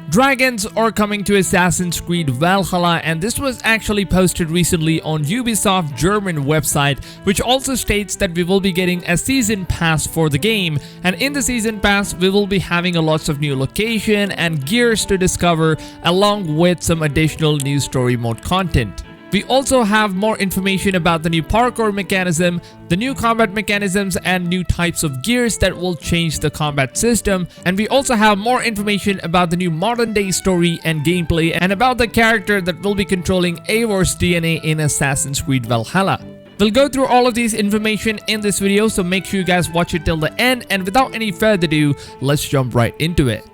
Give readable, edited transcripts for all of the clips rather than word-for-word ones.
Dragons are coming to Assassin's Creed Valhalla, and this was actually posted recently on Ubisoft German website, which also states that we will be getting a season pass for the game, and in the season pass we will be having a lots of new location and gears to discover, along with some additional new story mode content. We also have more information about the new parkour mechanism, the new combat mechanisms, and new types of gears that will change the combat system. And we also have more information about the new modern day story and gameplay, and about the character that will be controlling Eivor's DNA in Assassin's Creed Valhalla. We'll go through all of these information in this video, so make sure you guys watch it till the end. And without any further ado, let's jump right into it.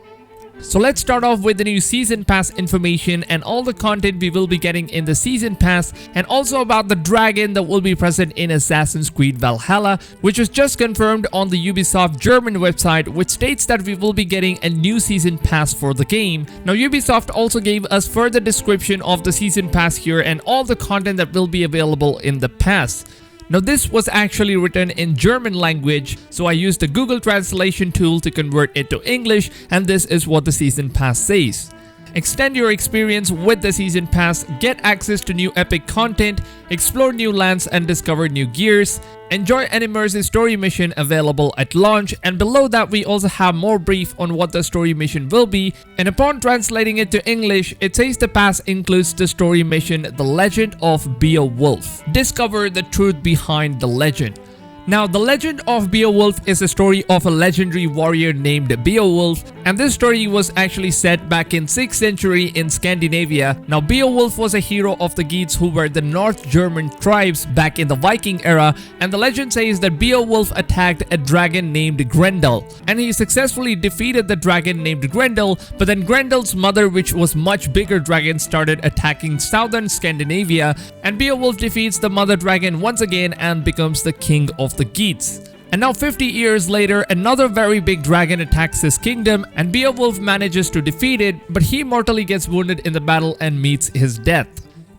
So let's start off with the new season pass information and all the content we will be getting in the season pass, and also about the dragon that will be present in Assassin's Creed Valhalla, which was just confirmed on the Ubisoft German website, which states that we will be getting a new season pass for the game. Now Ubisoft also gave us further description of the season pass here and all the content that will be available in the pass. Now this was actually written in German language, so I used the Google translation tool to convert it to English, and this is what the season pass says. Extend your experience with the season pass, get access to new epic content, explore new lands and discover new gears, enjoy an immersive story mission available at launch, and below that we also have more brief on what the story mission will be, and upon translating it to English, it says the pass includes the story mission The Legend of Beowulf. Discover the truth behind the legend. Now, The Legend of Beowulf is a story of a legendary warrior named Beowulf, and this story was actually set back in 6th century in Scandinavia. Now, Beowulf was a hero of the Geats, who were the North German tribes back in the Viking era, and the legend says that Beowulf attacked a dragon named Grendel, and he successfully defeated the dragon named Grendel, but then Grendel's mother, which was much bigger dragon, started attacking southern Scandinavia, and Beowulf defeats the mother dragon once again and becomes the king of the Geats. And now 50 years later, another very big dragon attacks his kingdom, and Beowulf manages to defeat it, but he mortally gets wounded in the battle and meets his death.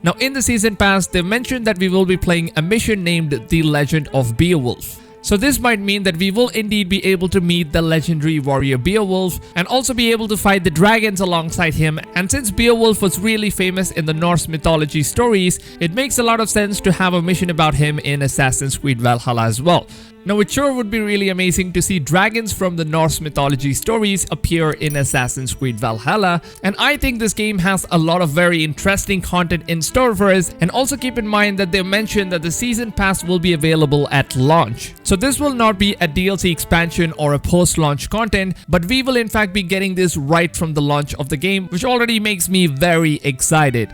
Now in the season pass, they mentioned that we will be playing a mission named The Legend of Beowulf. So this might mean that we will indeed be able to meet the legendary warrior Beowulf and also be able to fight the dragons alongside him. And since Beowulf was really famous in the Norse mythology stories, it makes a lot of sense to have a mission about him in Assassin's Creed Valhalla as well. Now it sure would be really amazing to see dragons from the Norse mythology stories appear in Assassin's Creed Valhalla, and I think this game has a lot of very interesting content in store for us. And also keep in mind that they mentioned that the season pass will be available at launch. So this will not be a DLC expansion or a post-launch content, but we will in fact be getting this right from the launch of the game, which already makes me very excited.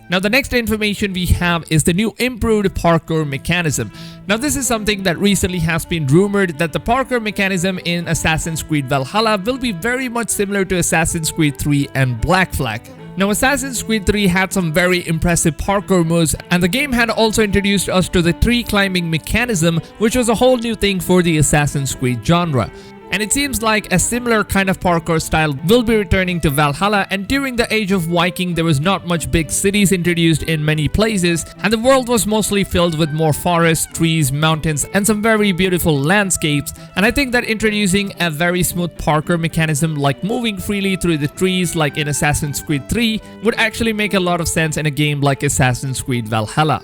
Now the next information we have is the new improved parkour mechanism. Now this is something that recently has been rumored, that the parkour mechanism in Assassin's Creed Valhalla will be very much similar to Assassin's Creed 3 and Black Flag. Now Assassin's Creed 3 had some very impressive parkour moves, and the game had also introduced us to the tree climbing mechanism, which was a whole new thing for the Assassin's Creed genre. And it seems like a similar kind of parkour style will be returning to Valhalla, and during the age of Viking there was not much big cities introduced in many places, and the world was mostly filled with more forests, trees, mountains, and some very beautiful landscapes. And I think that introducing a very smooth parkour mechanism like moving freely through the trees like in Assassin's Creed 3 would actually make a lot of sense in a game like Assassin's Creed Valhalla.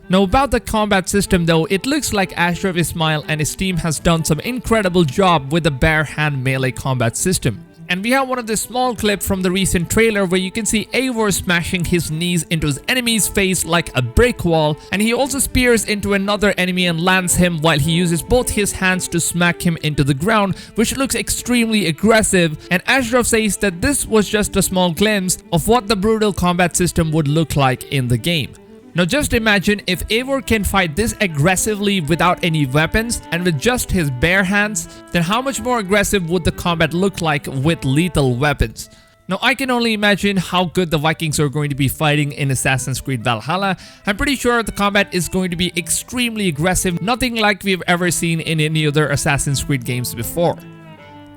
Now about the combat system though, it looks like Ashraf Ismail and his team has done some incredible job with the bare hand melee combat system. And we have one of the small clip from the recent trailer where you can see Eivor smashing his knees into his enemy's face like a brick wall, and he also spears into another enemy and lands him while he uses both his hands to smack him into the ground, which looks extremely aggressive. And Ashraf says that this was just a small glimpse of what the brutal combat system would look like in the game. Now just imagine if Eivor can fight this aggressively without any weapons and with just his bare hands, then how much more aggressive would the combat look like with lethal weapons? Now I can only imagine how good the Vikings are going to be fighting in Assassin's Creed Valhalla. I'm pretty sure the combat is going to be extremely aggressive, nothing like we've ever seen in any other Assassin's Creed games before.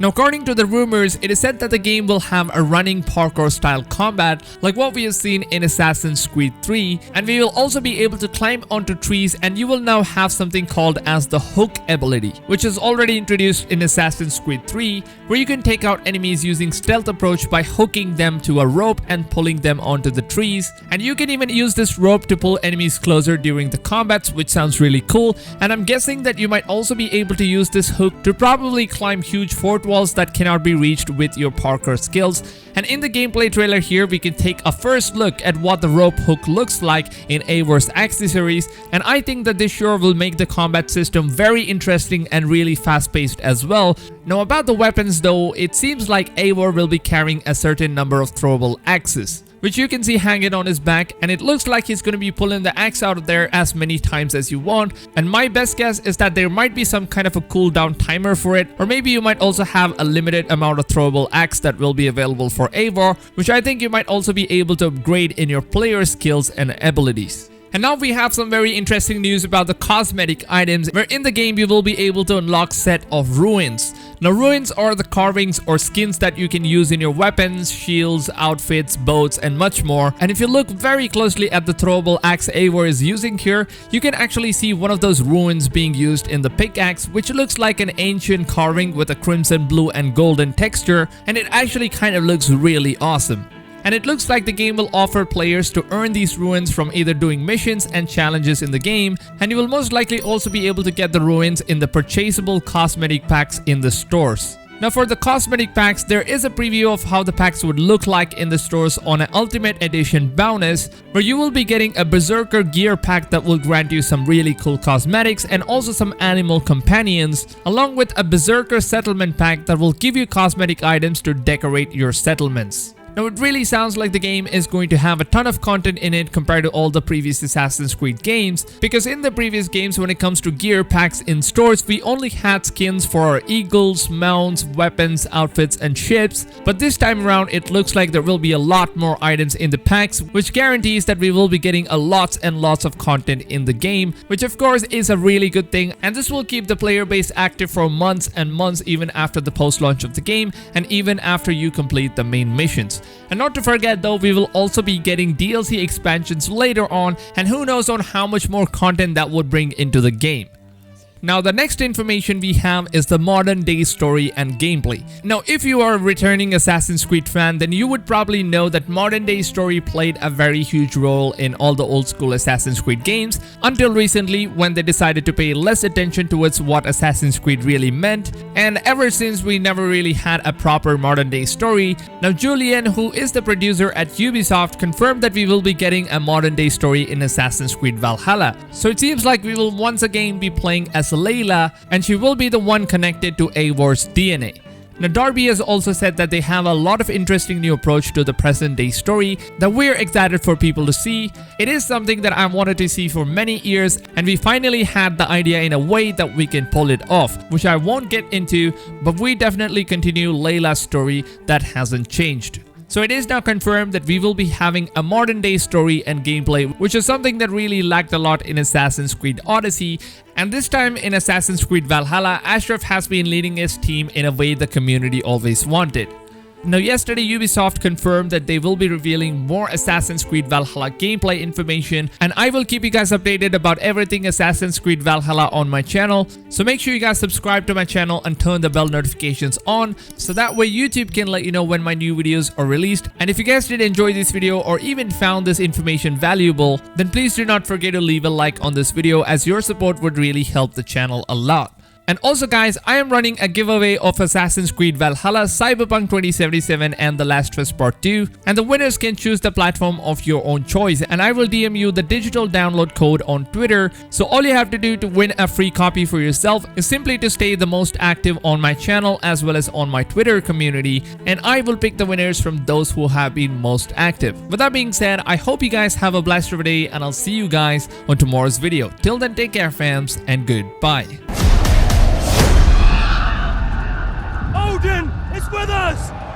Now, according to the rumors, it is said that the game will have a running parkour style combat like what we have seen in Assassin's Creed 3, and we will also be able to climb onto trees, and you will now have something called as the hook ability, which is already introduced in Assassin's Creed 3, where you can take out enemies using stealth approach by hooking them to a rope and pulling them onto the trees, and you can even use this rope to pull enemies closer during the combats, which sounds really cool. And I'm guessing that you might also be able to use this hook to probably climb huge fort walls that cannot be reached with your parkour skills. And in the gameplay trailer here, we can take a first look at what the rope hook looks like in Eivor's accessories, and I think that this sure will make the combat system very interesting and really fast-paced as well. Now, about the weapons though, it seems like Eivor will be carrying a certain number of throwable axes, which you can see hanging on his back, and it looks like he's going to be pulling the axe out of there as many times as you want. And my best guess is that there might be some kind of a cooldown timer for it, or maybe you might also have a limited amount of throwable axe that will be available for Eivor, which I think you might also be able to upgrade in your player skills and abilities. And now we have some very interesting news about the cosmetic items, where in the game you will be able to unlock set of ruins. Now, ruins are the carvings or skins that you can use in your weapons, shields, outfits, boats, and much more. And if you look very closely at the throwable axe Eivor is using here, you can actually see one of those ruins being used in the pickaxe, which looks like an ancient carving with a crimson, blue, and golden texture, and it actually kind of looks really awesome. And it looks like the game will offer players to earn these ruins from either doing missions and challenges in the game, and you will most likely also be able to get the ruins in the purchasable cosmetic packs in the stores. Now, for the cosmetic packs, there is a preview of how the packs would look like in the stores on an Ultimate Edition bonus, where you will be getting a Berserker gear pack that will grant you some really cool cosmetics and also some animal companions, along with a Berserker settlement pack that will give you cosmetic items to decorate your settlements. Now, it really sounds like the game is going to have a ton of content in it compared to all the previous Assassin's Creed games, because in the previous games, when it comes to gear packs in stores, we only had skins for our eagles, mounts, weapons, outfits, and ships. But this time around, it looks like there will be a lot more items in the packs, which guarantees that we will be getting a lots and lots of content in the game, which of course is a really good thing, and this will keep the player base active for months and months, even after the post-launch of the game and even after you complete the main missions. And not to forget though, we will also be getting DLC expansions later on, and who knows on how much more content that would bring into the game. Now, the next information we have is the modern day story and gameplay. Now, if you are a returning Assassin's Creed fan, then you would probably know that modern day story played a very huge role in all the old school Assassin's Creed games, until recently when they decided to pay less attention towards what Assassin's Creed really meant, and ever since we never really had a proper modern day story. Now, Julian, who is the producer at Ubisoft, confirmed that we will be getting a modern day story in Assassin's Creed Valhalla. So it seems like we will once again be playing as Layla, and she will be the one connected to Eivor's DNA. Now, Darby has also said that they have a lot of interesting new approach to the present day story that we're excited for people to see. It is something that I wanted to see for many years, and we finally had the idea in a way that we can pull it off, which I won't get into, but we definitely continue Layla's story that hasn't changed. So it is now confirmed that we will be having a modern day story and gameplay, which is something that really lacked a lot in Assassin's Creed Odyssey. And this time in Assassin's Creed Valhalla, Ashraf has been leading his team in a way the community always wanted. Now, yesterday Ubisoft confirmed that they will be revealing more Assassin's Creed Valhalla gameplay information, and I will keep you guys updated about everything Assassin's Creed Valhalla on my channel. So make sure you guys subscribe to my channel and turn the bell notifications on, so that way YouTube can let you know when my new videos are released. And if you guys did enjoy this video or even found this information valuable, then please do not forget to leave a like on this video, as your support would really help the channel a lot. And also guys, I am running a giveaway of Assassin's Creed Valhalla, Cyberpunk 2077 and The Last of Us Part 2, and the winners can choose the platform of your own choice, and I will DM you the digital download code on Twitter. So all you have to do to win a free copy for yourself is simply to stay the most active on my channel as well as on my Twitter community, and I will pick the winners from those who have been most active. With that being said, I hope you guys have a blessed day, and I'll see you guys on tomorrow's video. Till then, take care fams, and goodbye. Odin is with us!